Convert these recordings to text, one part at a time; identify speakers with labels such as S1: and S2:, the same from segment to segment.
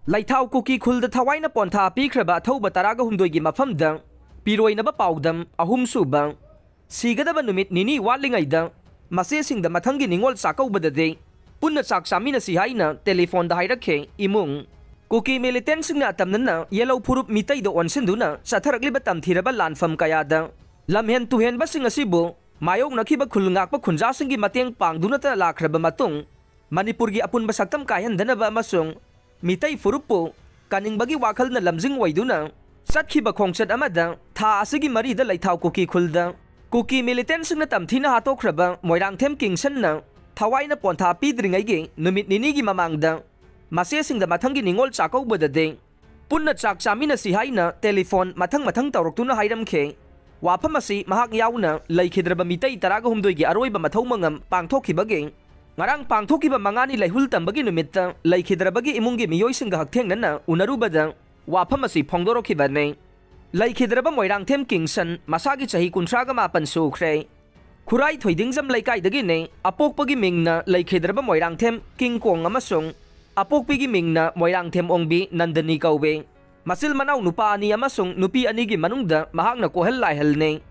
S1: Laithau Kuki Khulda Thawaina Pontha Pikraba Thoba Taraga Humdoigi Mafamda Piroinaba Paudam Ahum Suba Sigadaba Numit Nini Walingaida Masesing the Matangi Ningol Sakau Badade Punna Sak Samina Sihaina Telephone the Hairake Imung Kuki Militensing na Tamnana Yellow Purup Mitai do Onsinduna Sataraglibatam Tiraba Lanfam Kayada Lamhen Tuhen Basing Asibo Mayong Nakiba Kulungak pa Kunjasingi Mateng Pang Dunata Lakraba Matung Manipurgi Apun Basaktam Kayan Danaba Masung Mitai Furupo Kaning Bagi Wakal na Lamzing Waiduna Satkiba Kongsat Amada Tha Asigi Marida Laithau Kuki Khulda Kuki Militensing na Tamthina Hatokraba Moirang Them Kingsan na Thawai na Pontha Pidringay Numit Ninigi Mamangda Masesing da Matangi Ningol Chakaw Badade Punna Chak Samina Sihaina Telephone Matang Tawraktuna Hairam Ke Wapamasi Mahak Yauna Laikhidraba Mitai Taraga Humdoigi Aroiba Mathaw Mangam Pangthokibage Ngarang Pangthokiba Mangani Laihultam Bagi Numita Laikhidrabagi Imungi Miyoising Haktengana Unarubada Wapamasi Pongdorokibane Laikhidraba Moirang Them Kingsan Masagi Chahi Kuntraga Mapan Sukre Kurai Thoidingzam Laikai Dagine Apokpagi Mingna Laikhidraba Moirang Them King Kong Amasung Apokpigi Mingna Moirang Them Ongbi Nandani Kauwe Masil Manaw Nupa Ani Amasung Nupi Anigi Manungda Mahak na Kohel Laihelne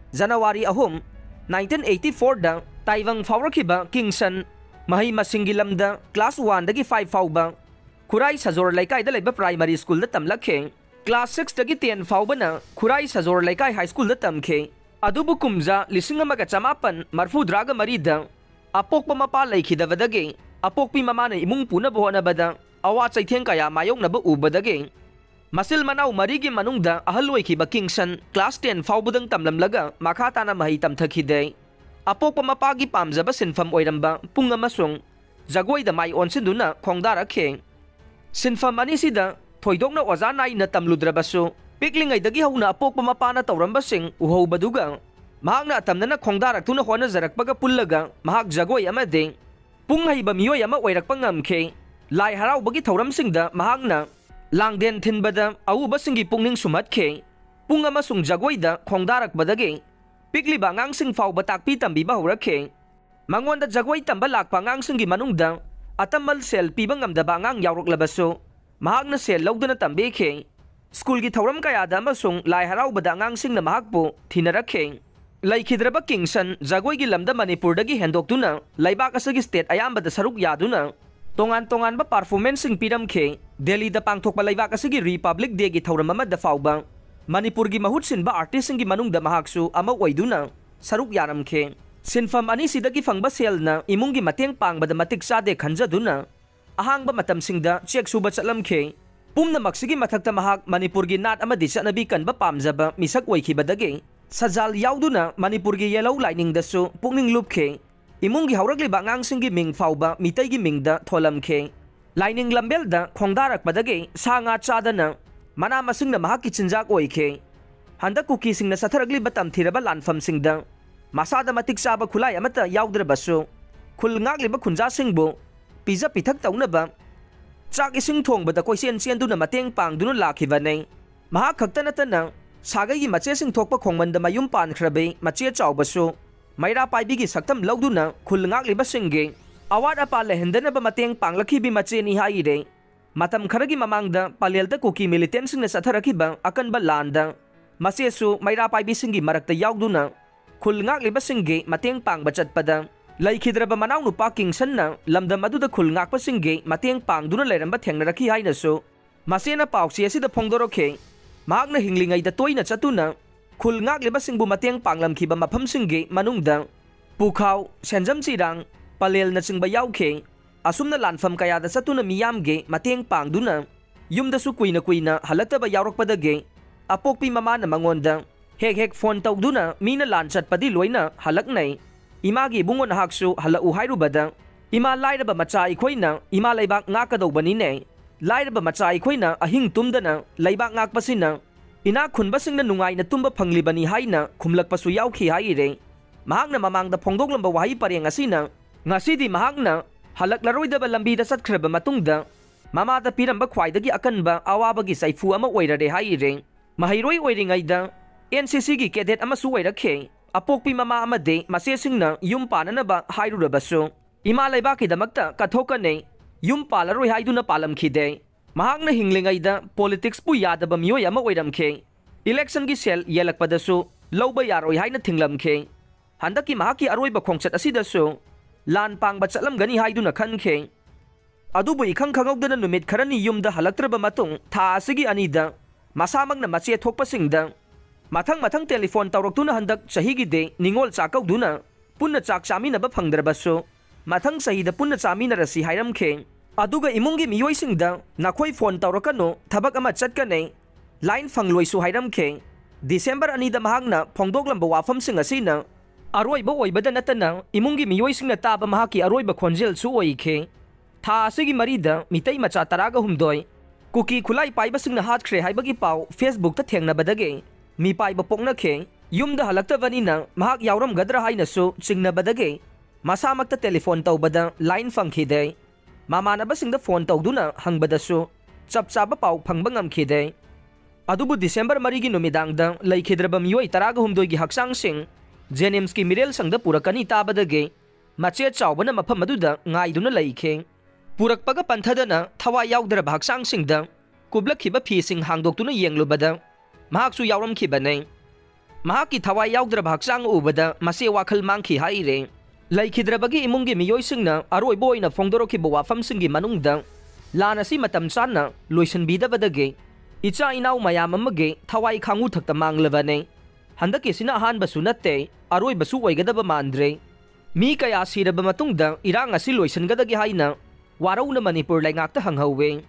S1: January 1984 da Taivang Faurakiba Kingsan Mahay Masingilamda Class 1 dagi 5 fauba Kurai Sajor Laikai da Laiba Primary School da tamlakhe Class 6 dagi 10 fauba na Kurai Sajor Laikai High School da tamkhe Adubu Kumza Lisinga Chamapan Marfu Draga Marida Apok Pamapa Laikhidavadage Apok Pi Mamana Imung Puna Bohona Bada Awa Chaithen Kaya Mayong Naba Ubadage Masil Manaw Marigi Manungda Ahalway Kiba Kingsan Class 10 faubudang tamlamlaga Makata na mahitam takhide Apok Pamapagi Pamzaba Sinfam Oiramba Punga Masung Jagway da May Onsinduna Kongdara King Sinfam Anisida Thoidok na Wazanay na Tamludrabaso Piklingay dagi hauna Apok Pamapana Taurambasing Uhaw Baduga Mahag na atam na Kongdara Tuna Hona Zarak Baga Pulaga Mahag Jagway Amade Punghay Bamiyoy Ama Wairak Pangamke Lai Haraw Bagi Tauramsingda Mahag na Langden Tinbada Auba Singi Pungning Sumatke Punga Masung Jagway da Kongdarak Badage Pikli ba ngang sing fau batak pitam biba horake Mangwan da Jagway tamba lakpa ngang singi manungda Atamal sel pibang amda ba ngang yaurok labaso Mahag na sel lawda na tambeke School gi thawram kaya da masung lai haraw bada ngang sing na mahagpo Tinarake Laikhidraba Kingsan Jagway gi lamda Manipur dagi hendok tuna Laibak asagi state ayamba da saruk yaduna Tongan-tongan ba performance sing piram ke Delhi da pangthok pa laibak asagi Republic Day gi thawram ama da fau bang Manipur gi mahut sin ba artist gi manung da mahaksu ama waiduna saruk yaram ke sinfam ani sidagi fangba sel na imung gi mateng pang ba da matik sa de khanjaduna ahang ba matam singda check suba chalam ke pumna maksigi mathakta mahak Manipur gi nat ama disa nabi kan ba pamjaba misak waikhi badage sajal yauduna Manipur gi yellow lightning da su pungning loop ke imung gi hauragli ba ngang singi ming fauba mitai gi mingda tholam ke lightning lambel da khongdarak badage sanga chadana Mana masing na mahaki chinjak oike Handa kuki sing na satharagli batam thiraba lanfam singda Masada matik saba khulai amata yaudra baso Khul ngakli ba khunja singbo Pizza pithak tauna ba Chak ising thong bada koi sen sen duna mateng pang duna lakhiba nei Mahak khakta natana Sagai gi mache sing thokpa khongmanda mayum pan khrabe mache chaw baso Maira paibi gi saktam lawduna khul ngakli ba singge Awad apa lehendana ba mateng pang lakhibi mache ni hai re Matam Karagi Mamangda Palelta Kuki Militensing na Satarakiba akan ba landa Masyesu Mayra Paibisingi Marakta Yauduna Kulngak Libasingi Mateng Pang Bachat Pada Laikhidraba Manaw Nupa Kingsan na Lamda Maduda Kulngak Pasingi Mateng Pang Duna Leramba Tengraki Hai na so Masena Pau Siyasi da Pongdoroke Mahag na hinglingay da toy na chatuna Kulngak Libasing Bumateng Pang Lamkiba Mapamsingi Manungda Pukaw Senjam Sirang Palel na Singbayaw ke Asum na lanfam kaya da sa tuna miyamge mateng pang duna. Yung da su kuy na halata ba yarok padage. Apok pi mama na mangonda. Hek phone tawg duna mina lanchat padiloy na halak nay. Imagi bungon haksu halauhay rubada. Ima layra ba macha ikoy na ima laybak nga kadaw ba nine. Layra ba macha ikoy na ahing tumda na laybak ngak pasin na. Ina kunbasing na nungay na tumba pangliba ni hay na kumlag pasuyaw ki hay re. Mahag na mamang da pongdok lamba wahay pare ngasina. Ngasidi mahag na Halak laroy da ba lambi da sat kraba matungda Mama da piramba khwaidagi akan ba awabagi saifu ama oirare hai re Mahiroi oiringay da NCC gi cadet ama su oirakhe Apok pi mama amade masesing na yum pana na ba hairurabaso Ima layba ki damakta kathoka ne yum palaroi haiduna palam khide mahakna hinglingayda politics pu yadaba miyoy ama oiramkhe election gi sel yelakpadasu lawba yaroi haina thinglamkhe handaki mahaki aroiba khongchat asidasu lan pangba chatlamgani haiduna khankhe adubu ikhang khangawdana numit kharani yumda halaktraba matung tha asigi anida masamagna mache thokpasingda mathang telephone tawraktuna handak chahigi de ningol chakawduna punna chak chaminaba phangdrabasu mathang sahida punna chaminarasi hairamkhe aduga imungi miyoisingda nakhoi phone tawrakano thabak ama chatkane line phangloisu hairamkhe December anida mahakna phongdoklamba wafamsing asina aroiba oibada natana imungi miyoisingna taba mahaki aroiba khonjel su oikhe tha asigi marida mitai macha taraga humdoi kuki khulai paibasingna hatkhre haibagi pau Facebook ta thengnabadage mi paiba poknakhe yumda halaktavanina mahak yawram gadra hainasu chingnabadage masamakta telephone tawbada line phangkhide mamanabasingda phone tawduna hangbadasu chapchaba pau phangba ngamkhide adubu December marigi numidangda laikhidraba miyoi taraga humdoi gi haksang sing Jenims ki mirel sangda purakani tabadage mache chawbana mafam aduda ngaiduna laikhe purakpaga panthadana thawa yaudra haksang singda kublakhiba phi sing hangdoktuna yenglubada mahaksu yawramkhibane mahaki thawa yaudra haksang ubada mase wakhal mangkhi haire laikhidrabagi imungi miyoi singna aroi boina phongdorokhiba wafam singi manungda lanasi matam channa loisanbidabadage icha inau mayam amage thawai khangu thakta manglabane handaki sina han basu natte aroi basu oigadaba mandre mi kaya siraba matungda irang asi loisangadagi haina warauna Manipur laingakta hanghawe